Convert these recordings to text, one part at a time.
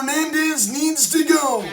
Hernandez needs to go.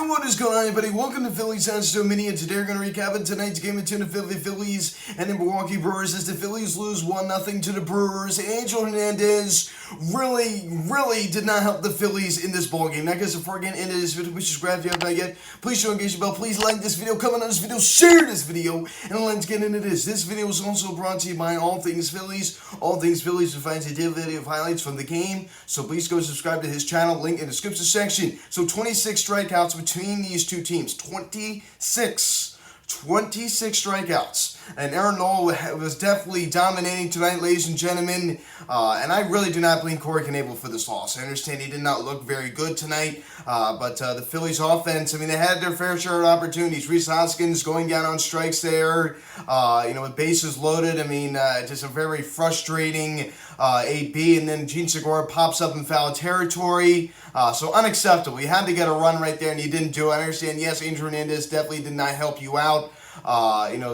What is going on, everybody? Welcome to Phillies Sounds to a Mini, and today we're going to recap it tonight's game between the Phillies and the Milwaukee Brewers as the Phillies lose 1-0 to the Brewers. Angel Hernandez really did not help the Phillies in this ballgame. Now, guys, before I get into this video, please subscribe if you haven't yet. Please show engage the bell. Please like this video, comment on this video, share this video, and let's get into this. This video is also brought to you by All Things Phillies. All Things Phillies finds a daily video of highlights from the game, so please go subscribe to his channel, link in the description section. So 26 strikeouts between these two teams. 26 strikeouts. And Aaron Nola was definitely dominating tonight, ladies and gentlemen. And I really do not blame Corey Knebel for this loss. I understand he did not look very good tonight. But the Phillies offense, I mean, they had their fair share of opportunities. Rhys Hoskins going down on strikes there, with bases loaded. I mean, just a very frustrating 8B. And then Gene Segura pops up in foul territory. So unacceptable. You had to get a run right there, and you didn't do it. I understand, yes, Angel Hernandez definitely did not help you out,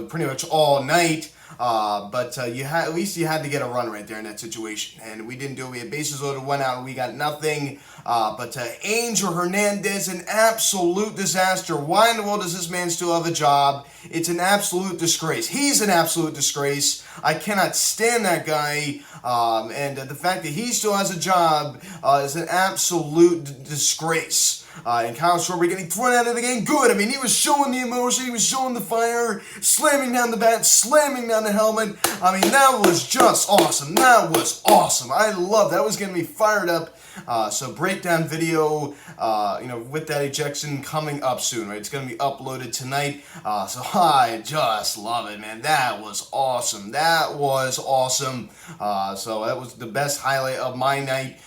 pretty much all night. But at least you had to get a run right there in that situation, and we didn't do it. We had bases loaded, 1 out, and we got nothing. But Angel Hernandez, an absolute disaster. Why in the world does this man still have a job? It's an absolute disgrace. He's an absolute disgrace. I cannot stand that guy. And the fact that he still has a job is an absolute disgrace. And Kyle Schwarber getting thrown out of the game, good. I mean, he was showing the emotion, he was showing the fire, slamming down the bat, slamming down the helmet. I mean, that was just awesome. That was awesome. I love that. Was getting me fired up. So breakdown video, with that ejection coming up soon, right? It's going to be uploaded tonight. So I just love it, man. That was awesome. That was awesome. So that was the best highlight of my night,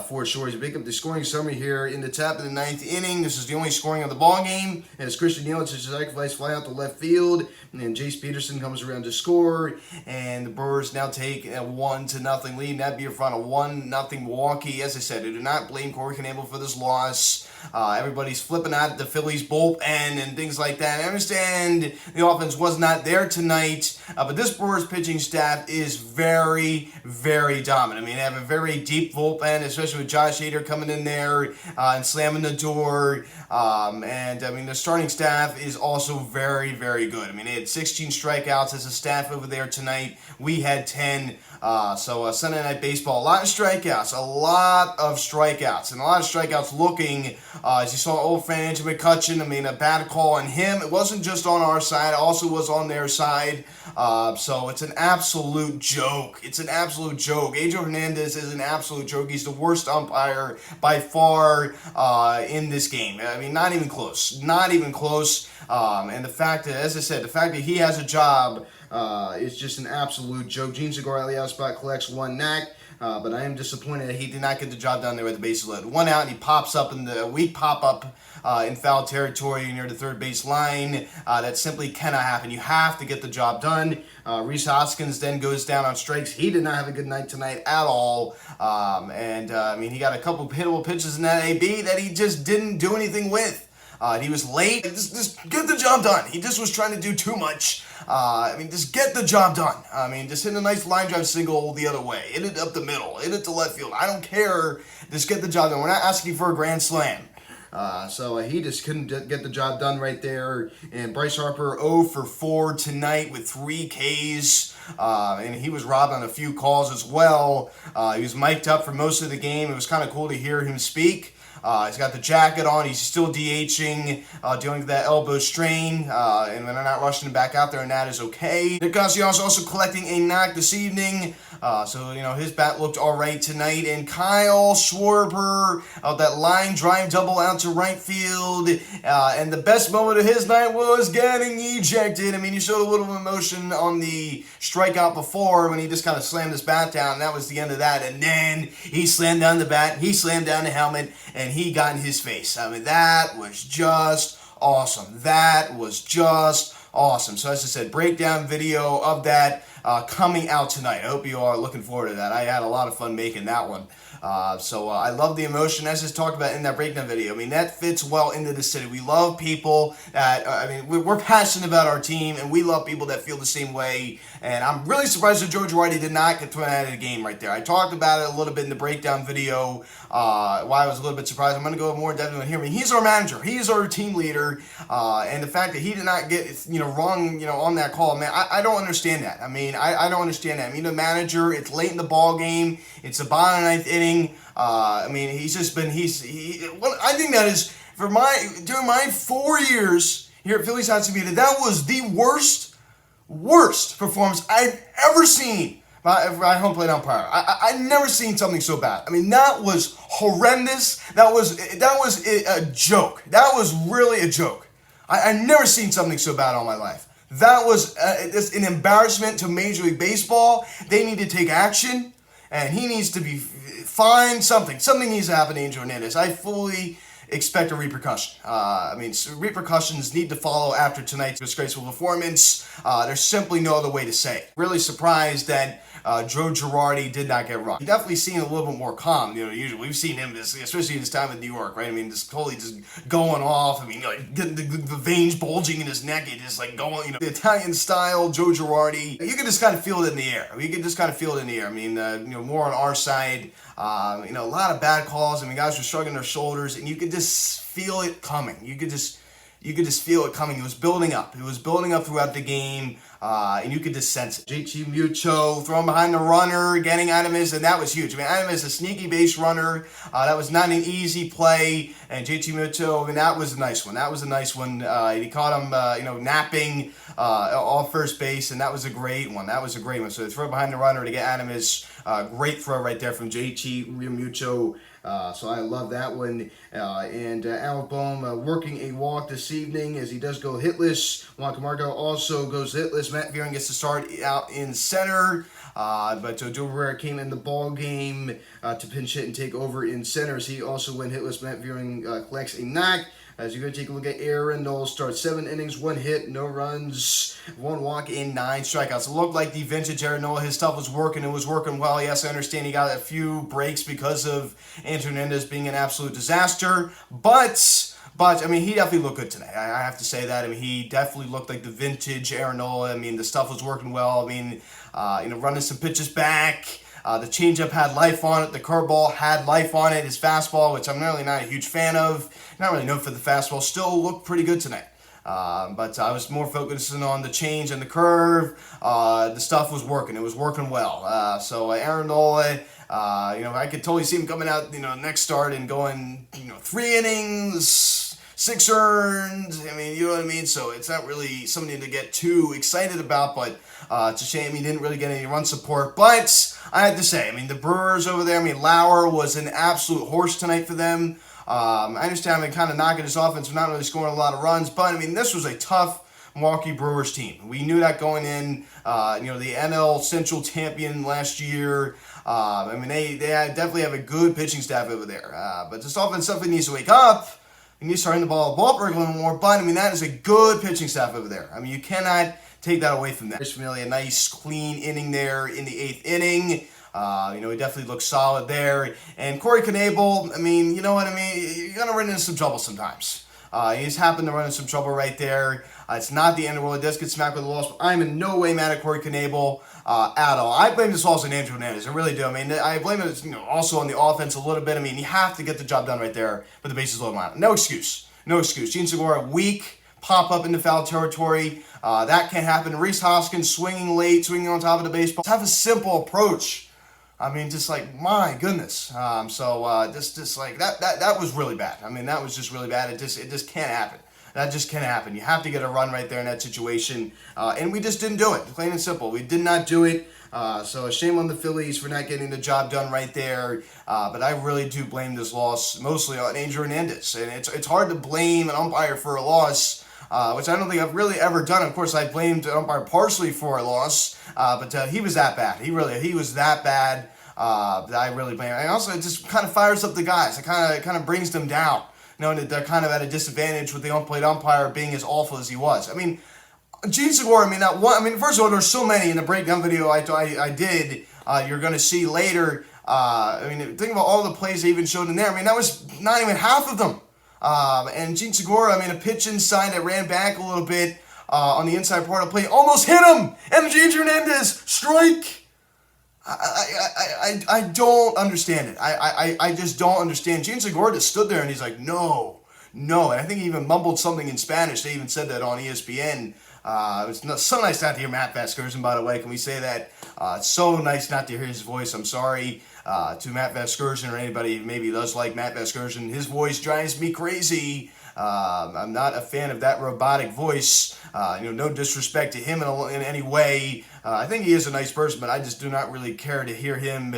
for sure. As you pick up the scoring summary here in the top of the 9th inning, this is the only scoring of the ball game. As Christian Yelich's sacrifice fly out to left field, and then Jace Peterson comes around to score, and the Brewers now take a 1-0 lead. That'd be in front of 1-0 Milwaukee. As I said, I do not blame Corey Knebel for this loss. Everybody's flipping out at the Phillies bullpen and things like that. I understand the offense was not there tonight, but this Brewers pitching staff is very dominant. I mean, they have a very deep bullpen, especially with Josh Hader coming in there and slamming the door. And I mean, the starting staff is also very good. I mean, they had 16 strikeouts as a staff over there tonight. We had 10. So Sunday Night Baseball, a lot of strikeouts, and a lot of strikeouts looking, as you saw old fan Andrew McCutchen. I mean, a bad call on him. It wasn't just on our side, it also was on their side. So it's an absolute joke. It's an absolute joke. Angel Hernandez is an absolute joke. He's the worst umpire by far in this game. I mean, not even close. Not even close. And the fact that, as I said, the fact that he has a job is just an absolute joke. Gene Segura, the out spot, collects 1 knack. But I am disappointed that he did not get the job done there with the bases loaded. 1 out, and he pops up in the weak pop-up in foul territory near the third base line. That simply cannot happen. You have to get the job done. Rhys Hoskins then goes down on strikes. He did not have a good night tonight at all. I mean, he got a couple hittable pitches in that AB that he just didn't do anything with. He was late. Just get the job done. He just was trying to do too much. I mean, just get the job done. I mean, just hit a nice line drive single the other way. Hit it up the middle. Hit it to left field. I don't care. Just get the job done. We're not asking for a grand slam. So he just couldn't get the job done right there. And Bryce Harper 0 for 4 tonight with 3 Ks. And he was robbed on a few calls as well. He was mic'd up for most of the game. It was kind of cool to hear him speak. He's got the jacket on. He's still DHing, dealing with that elbow strain, and they're not rushing him back out there, and that is okay. Nick Castellanos also collecting a knock this evening, so his bat looked all right tonight. And Kyle Schwarber, that line drive double out to right field, and the best moment of his night was getting ejected. I mean, he showed a little emotion on the strikeout before when he just kind of slammed his bat down, and that was the end of that. And then he slammed down the bat, he slammed down the helmet, and he got in his face. I mean, that was just awesome. That was just awesome. So as I said, breakdown video of that coming out tonight. I hope you are looking forward to that. I had a lot of fun making that one. So I love the emotion, as just talked about in that breakdown video. I mean, that fits well into the city. We love people that, we're passionate about our team, and we love people that feel the same way. And I'm really surprised that Joe Girardi did not get thrown out of the game right there. I talked about it a little bit in the breakdown video, why I was a little bit surprised. I'm going to go more in depth on here. I mean, he's our manager. He is our team leader. And the fact that he did not get, wrong, on that call, man, I don't understand that. I mean, I don't understand that. I mean, the manager, it's late in the ball game. It's the bottom of the ninth inning. He's just been, I think that is, during my 4 years here at Phillies Hot Media, that was the worst performance I've ever seen by home plate umpire. I never seen something so bad. I mean, that was horrendous. That was a joke. That was really a joke. I never seen something so bad all my life. That was an embarrassment to Major League Baseball. They need to take action, and he needs to be fined. Something needs to happen to Angel Hernandez. I fully expect a repercussion. Repercussions need to follow after tonight's disgraceful performance. There's simply no other way to say it. Really surprised that Joe Girardi did not get run. He definitely seemed a little bit more calm. Usually we've seen him, especially this time in New York, right? I mean, just totally just going off. I mean, getting the veins bulging in his neck, and just like going, the Italian style Joe Girardi. You can just kind of feel it in the air. You can just kind of feel it in the air. I mean, more on our side. A lot of bad calls. I mean, guys were shrugging their shoulders, and you could just feel it coming. You could just feel it coming. It was building up. It was building up throughout the game, and you could just sense it. JT Mucho throwing behind the runner, getting Adames, and that was huge. I mean, Adames, a sneaky base runner. That was not an easy play, and JT Mucho, I mean, that was a nice one. That was a nice one. He caught him, napping off first base, and that was a great one. So they throw behind the runner to get Adames. Great throw right there from JT Mucho. So I love that one. And Alec Bohm working a walk this evening as he does go hitless. Juan Camargo also goes hitless. Matt Vieira gets to start out in center. But Joe Rivera came in the ball game to pinch hit and take over in center as he also went hitless. Matt Vieira collects a knock. As you're going to take a look at Aaron Nola, starts 7 innings, 1 hit, no runs, 1 walk, in 9 strikeouts. It looked like the vintage Aaron Nola. His stuff was working. It was working well. Yes, I understand he got a few breaks because of Angel Hernandez being an absolute disaster. But I mean, he definitely looked good today. I have to say that. I mean, he definitely looked like the vintage Aaron Nola. I mean, the stuff was working well. I mean, running some pitches back. The changeup had life on it. The curveball had life on it. His fastball, which I'm really not a huge fan of, not really known for the fastball, still looked pretty good tonight. But I was more focusing on the change and the curve. The stuff was working. It was working well. So Aaron Nola, I could totally see him coming out, next start and going, 3 innings, 6 earned. I mean, you know what I mean? So it's not really something to get too excited about, but it's a shame he didn't really get any run support. But I had to say, I mean, the Brewers over there, I mean, Lauer was an absolute horse tonight for them. I understand I'm kind of knocking his offense for not really scoring a lot of runs, but I mean, this was a tough Milwaukee Brewers team. We knew that going in. The NL Central champion last year. They definitely have a good pitching staff over there. But this offense definitely needs to wake up. He needs to start hitting the ballpark a little more. But I mean, that is a good pitching staff over there. I mean, you cannot take that away from them. There's really a nice, clean inning there in the 8th inning. He definitely looks solid there. And Corey Knebel, I mean, you know what I mean? You're going to run into some trouble sometimes. He's happened to run into some trouble right there. It's not the end of the world. It does get smacked with a loss, but I'm in no way mad at Corey Knebel at all. I blame this loss on Angel Hernandez. I really do. I mean, I blame it also on the offense a little bit. I mean, you have to get the job done right there, but the bases loaded on. No excuse. Gene Segura, weak, pop up into foul territory. That can't happen. Reese Hoskins swinging late, swinging on top of the baseball. Just have a simple approach. I mean, just like, my goodness. Just like that was really bad. I mean, that was just really bad. It just can't happen. That just can't happen. You have to get a run right there in that situation. And we just didn't do it. Plain and simple. We did not do it. So a shame on the Phillies for not getting the job done right there. But I really do blame this loss mostly on Angel Hernandez. And it's hard to blame an umpire for a loss, which I don't think I've really ever done. Of course, I blamed the umpire partially for a loss, but he was that bad. He was that bad. That I really blame. And also, it just kind of fires up the guys. It kind of brings them down, knowing that they're kind of at a disadvantage with the on-plate umpire being as awful as he was. I mean, Gene Segura, first of all, there's so many in the breakdown video I did. You're going to see later. I mean, think about all the plays they even showed in there. I mean, that was not even half of them. And Gene Segura, I mean, a pitch inside that ran back a little bit on the inside part of the play, almost hit him. And Angel Hernandez, strike. I don't understand it. I just don't understand. Gene Segura just stood there and he's like, no. And I think he even mumbled something in Spanish. They even said that on ESPN. It was so nice not to hear Matt Vasgersian, by the way. Can we say that? It's so nice not to hear his voice. I'm sorry to Matt Vasgersian or anybody who maybe does like Matt Vasgersian. His voice drives me crazy. I'm not a fan of that robotic voice. No disrespect to him in any way. I think he is a nice person, but I just do not really care to hear him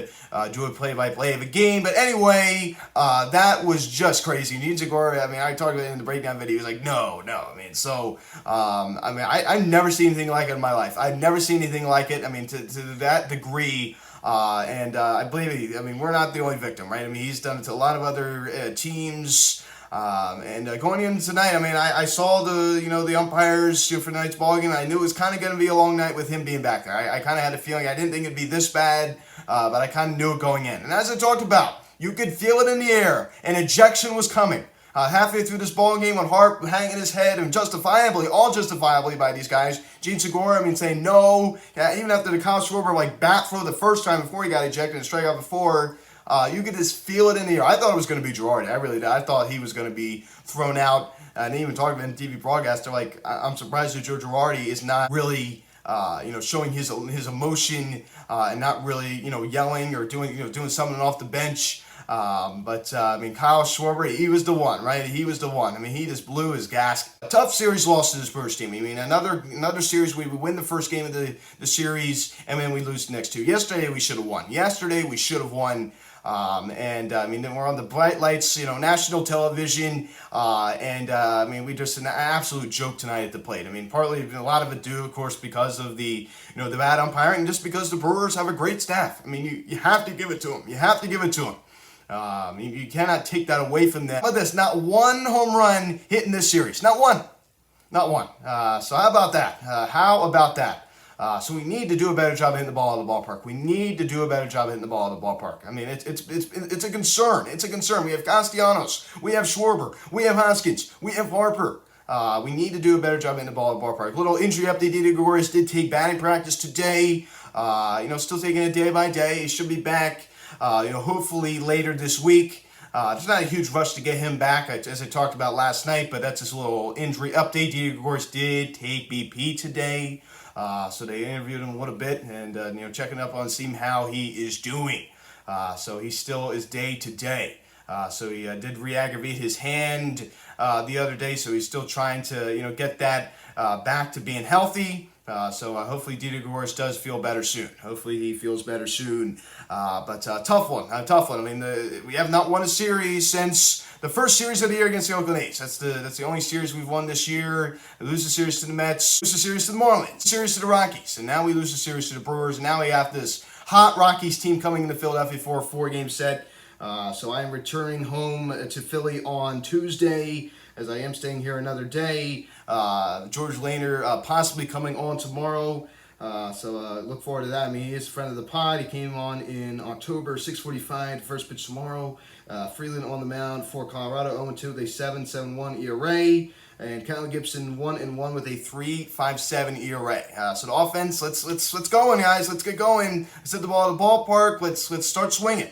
do a play-by-play of a game. But anyway, that was just crazy. Gene Segura, I mean, I talked about it in the breakdown video. He was like, no. I mean, so, I've never seen anything like it in my life. I've never seen anything like it. I mean, to that degree. I believe, we're not the only victim, right? I mean, he's done it to a lot of other teams. Going in tonight, I saw the umpires for tonight's ball game. I knew it was kind of going to be a long night with him being back there. I kind of had a feeling. I didn't think it'd be this bad, but I kind of knew it going in. And as I talked about, you could feel it in the air. An ejection was coming. Halfway through this ball game, with Hart hanging his head, and all justifiably by these guys. Gene Segura, saying no. Even after the Kyle Schwarber bat throw the first time before he got ejected and strike out before. You could just feel it in the air. I thought it was going to be Girardi. I really did. I thought he was going to be thrown out. And even talking about the TV broadcast, they're like, I'm surprised that Joe Girardi is not really, showing his emotion and not really, yelling or doing something off the bench. Kyle Schwarber, he was the one, right? He was the one. He just blew his gasket. A tough series loss to this Brewers team. Another series we win the first game of the series, and then we lose the next two. Yesterday, we should have won. Then we're on the bright lights, national television, we just an absolute joke tonight at the plate. Partly a lot of it due, of course, because of the bad umpiring, just because the Brewers have a great staff. You have to give it to them. You cannot take that away from them. But there's not one home run hit in this series. Not one. So how about that? So we need to do a better job hitting the ball out of the ballpark. It's a concern. We have Castellanos. We have Schwarber. We have Hoskins. We have Harper. We need to do a better job hitting the ball out of the ballpark. Little injury update. Didi Gregorius did take batting practice today. Still taking it day by day. He should be back. Hopefully later this week. There's not a huge rush to get him back, as I talked about last night, but that's just a little injury update. Didi Gregorius did take BP today, so they interviewed him a little bit and checking up on seeing how he is doing. So he still is day to day. So he did re-aggravate his hand the other day, so he's still trying to get that back to being healthy. So hopefully Didi Gregorius does feel better soon. Hopefully he feels better soon. But tough one. We have not won a series since the first series of the year against the Oakland A's. That's the only series we've won this year. We lose the series to the Mets, lose the series to the Marlins, series to the Rockies, and now we lose the series to the Brewers. And now we have this hot Rockies team coming into Philadelphia for a 4-game set. So I am returning home to Philly on Tuesday, as I am staying here another day. George Lehner possibly coming on tomorrow. So look forward to that. He is a friend of the pod. He came on in October, 6:45, first pitch tomorrow. Freeland on the mound for Colorado, 0-2 with a 7.71 ERA. And Kyle Gibson 1-1 with a 3.57 ERA. So the offense, let's go, guys. Let's get going. Let's hit the ball at the ballpark. Let's start swinging.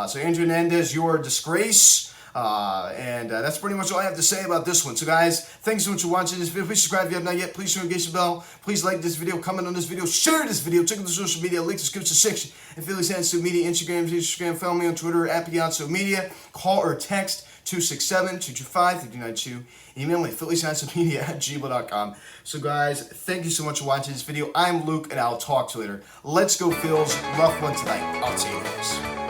So Andrew Hernandez, your disgrace. That's pretty much all I have to say about this one. So guys, thanks so much for watching this video. Please subscribe if you have not yet. Please turn on the bell. Please like this video, comment on this video, share this video. Check out the social media links in the description section. And Phillies Handso Media, Instagram, follow me on Twitter at Piazza Media. Call or text 267-225-5292. Email me, phillieshandsomedia@gmail.com. So guys, thank you so much for watching this video. I'm Luke, and I'll talk to you later. Let's go Phils. Rough one tonight. I'll see you guys.